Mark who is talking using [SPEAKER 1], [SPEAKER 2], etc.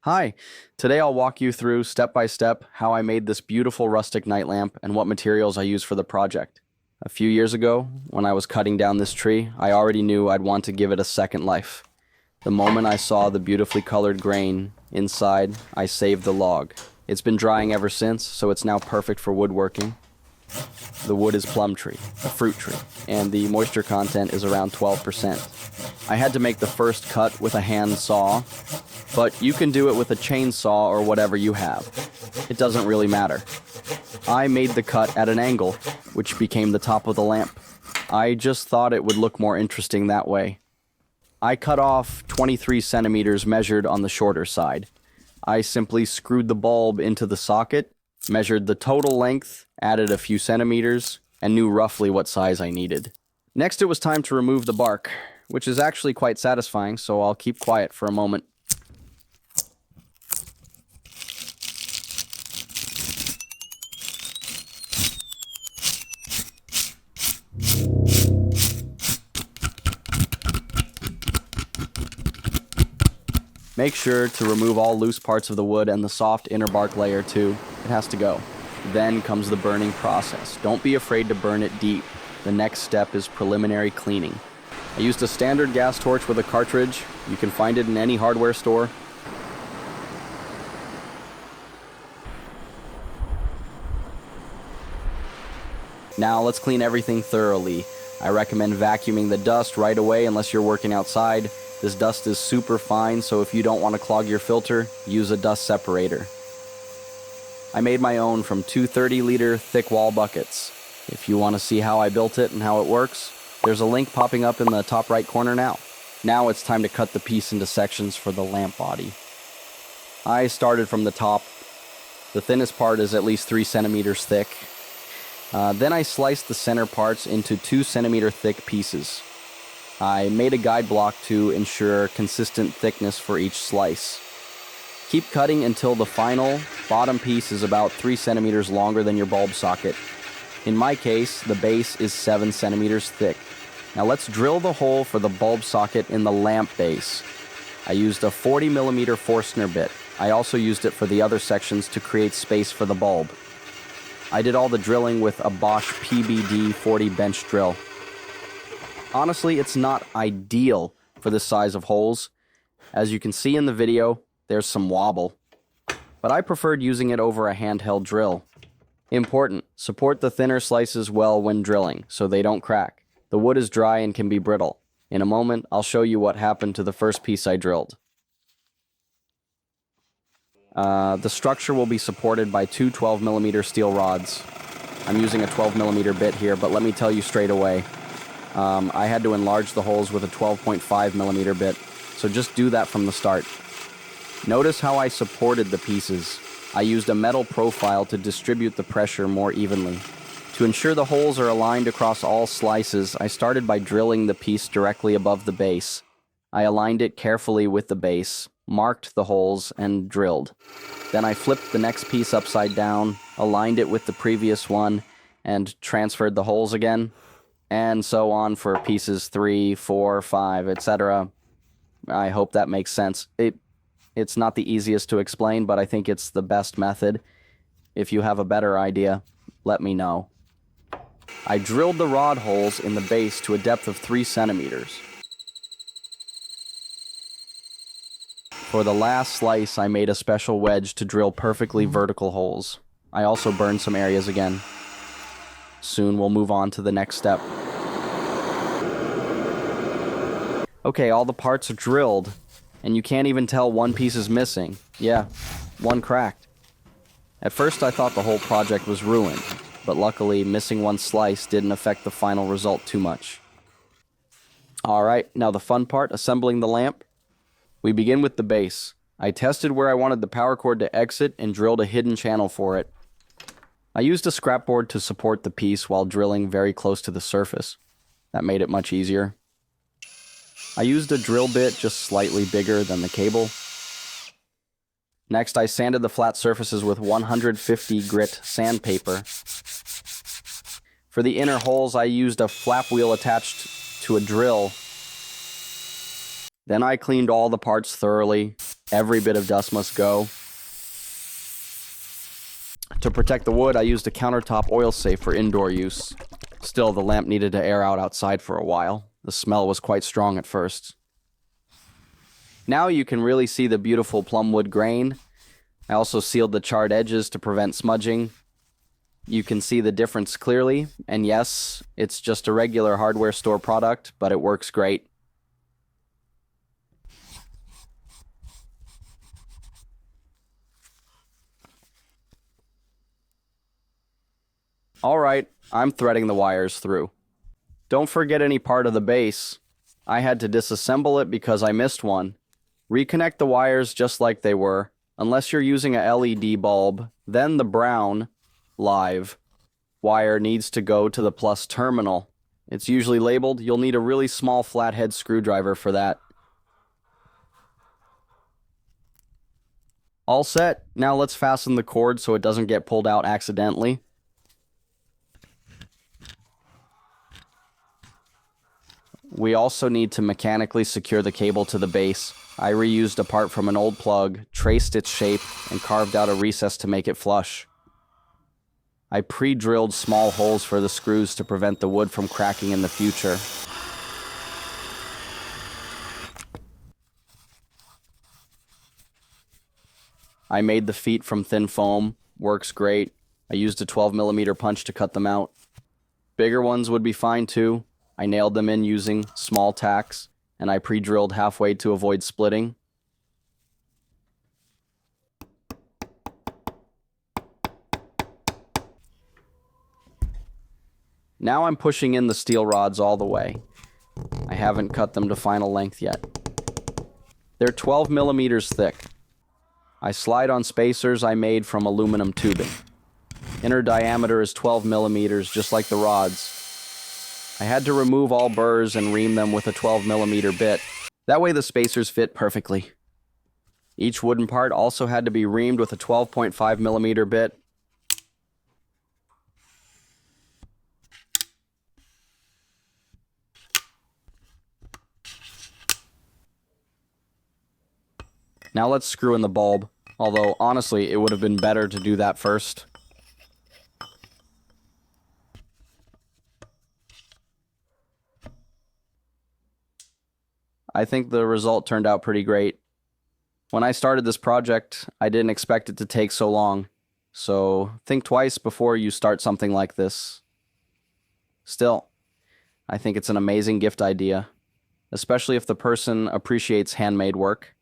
[SPEAKER 1] Hi, today I'll walk you through step by step how I made this beautiful rustic night lamp and what materials I used for the project. A few years ago, when I was cutting down this tree, I already knew I'd want to give it a second life. The moment I saw the beautifully colored grain inside, I saved the log. It's been drying ever since, so it's now perfect for woodworking. The wood is plum tree, a fruit tree, and the moisture content is around 12%. I had to make the first cut with a hand saw, but you can do it with a chainsaw or whatever you have. It doesn't really matter. I made the cut at an angle, which became the top of the lamp. I just thought it would look more interesting that way. I cut off 23 centimeters measured on the shorter side. I simply screwed the bulb into the socket, measured the total length, added a few centimeters, and knew roughly what size I needed. Next, it was time to remove the bark, which is actually quite satisfying, so I'll keep quiet for a moment. Make sure to remove all loose parts of the wood and the soft inner bark layer too. It has to go. Then comes the burning process. Don't be afraid to burn it deep. The next step is preliminary cleaning. I used a standard gas torch with a cartridge. You can find it in any hardware store. Now let's clean everything thoroughly. I recommend vacuuming the dust right away unless you're working outside. This dust is super fine, so if you don't want to clog your filter, use a dust separator. I made my own from two 30-liter thick wall buckets. If you want to see how I built it and how it works, there's a link popping up in the top right corner now. Now it's time to cut the piece into sections for the lamp body. I started from the top. The thinnest part is at least 3 centimeters thick. Then I sliced the center parts into 2 centimeter thick pieces. I made a guide block to ensure consistent thickness for each slice. Keep cutting until the final bottom piece is about 3 centimeters longer than your bulb socket. In my case, the base is 7 centimeters thick. Now let's drill the hole for the bulb socket in the lamp base. I used a 40 millimeter Forstner bit. I also used it for the other sections to create space for the bulb. I did all the drilling with a Bosch PBD 40 bench drill. Honestly, it's not ideal for this size of holes. As you can see in the video, there's some wobble. But I preferred using it over a handheld drill. Important, support the thinner slices well when drilling, so they don't crack. The wood is dry and can be brittle. In a moment, I'll show you what happened to the first piece I drilled. The structure will be supported by two 12 millimeter steel rods. I'm using a 12 millimeter bit here, but let me tell you straight away. I had to enlarge the holes with a 12.5 millimeter bit, so just do that from the start. Notice how I supported the pieces. I used a metal profile to distribute the pressure more evenly. To ensure the holes are aligned across all slices, I started by drilling the piece directly above the base. I aligned it carefully with the base, marked the holes, and drilled. Then I flipped the next piece upside down, aligned it with the previous one, and transferred the holes again. And so on for pieces 3, 4, 5, etc. I hope that makes sense. It's not the easiest to explain, but I think it's the best method. If you have a better idea, let me know. I drilled the rod holes in the base to a depth of 3 centimeters. For the last slice, I made a special wedge to drill perfectly vertical holes. I also burned some areas again. Soon we'll move on to the next step. Okay, all the parts are drilled, and you can't even tell one piece is missing. Yeah, one cracked. At first I thought the whole project was ruined, but luckily missing one slice didn't affect the final result too much. Alright, now the fun part, assembling the lamp. We begin with the base. I tested where I wanted the power cord to exit and drilled a hidden channel for it. I used a scrap board to support the piece while drilling very close to the surface. That made it much easier. I used a drill bit just slightly bigger than the cable. Next, I sanded the flat surfaces with 150 grit sandpaper. For the inner holes, I used a flap wheel attached to a drill. Then I cleaned all the parts thoroughly. Every bit of dust must go. To protect the wood, I used a countertop oil safe for indoor use. Still, the lamp needed to air out outside for a while. The smell was quite strong at first. Now you can really see the beautiful plum wood grain. I also sealed the charred edges to prevent smudging. You can see the difference clearly, and yes, it's just a regular hardware store product, but it works great. Alright, I'm threading the wires through. Don't forget any part of the base. I had to disassemble it because I missed one. Reconnect the wires just like they were. Unless you're using a LED bulb, then the brown, live, wire needs to go to the plus terminal. It's usually labeled. You'll need a really small flathead screwdriver for that. All set. Now let's fasten the cord so it doesn't get pulled out accidentally. We also need to mechanically secure the cable to the base. I reused a part from an old plug, traced its shape, and carved out a recess to make it flush. I pre-drilled small holes for the screws to prevent the wood from cracking in the future. I made the feet from thin foam. Works great. I used a 12mm punch to cut them out. Bigger ones would be fine too. I nailed them in using small tacks, and I pre-drilled halfway to avoid splitting. Now I'm pushing in the steel rods all the way. I haven't cut them to final length yet. They're 12mm thick. I slide on spacers I made from aluminum tubing. Inner diameter is 12mm, just like the rods. I had to remove all burrs and ream them with a 12mm bit. That way the spacers fit perfectly. Each wooden part also had to be reamed with a 12.5mm bit. Now let's screw in the bulb, although honestly it would have been better to do that first. I think the result turned out pretty great. When I started this project, I didn't expect it to take so long, so think twice before you start something like this. Still, I think it's an amazing gift idea, especially if the person appreciates handmade work.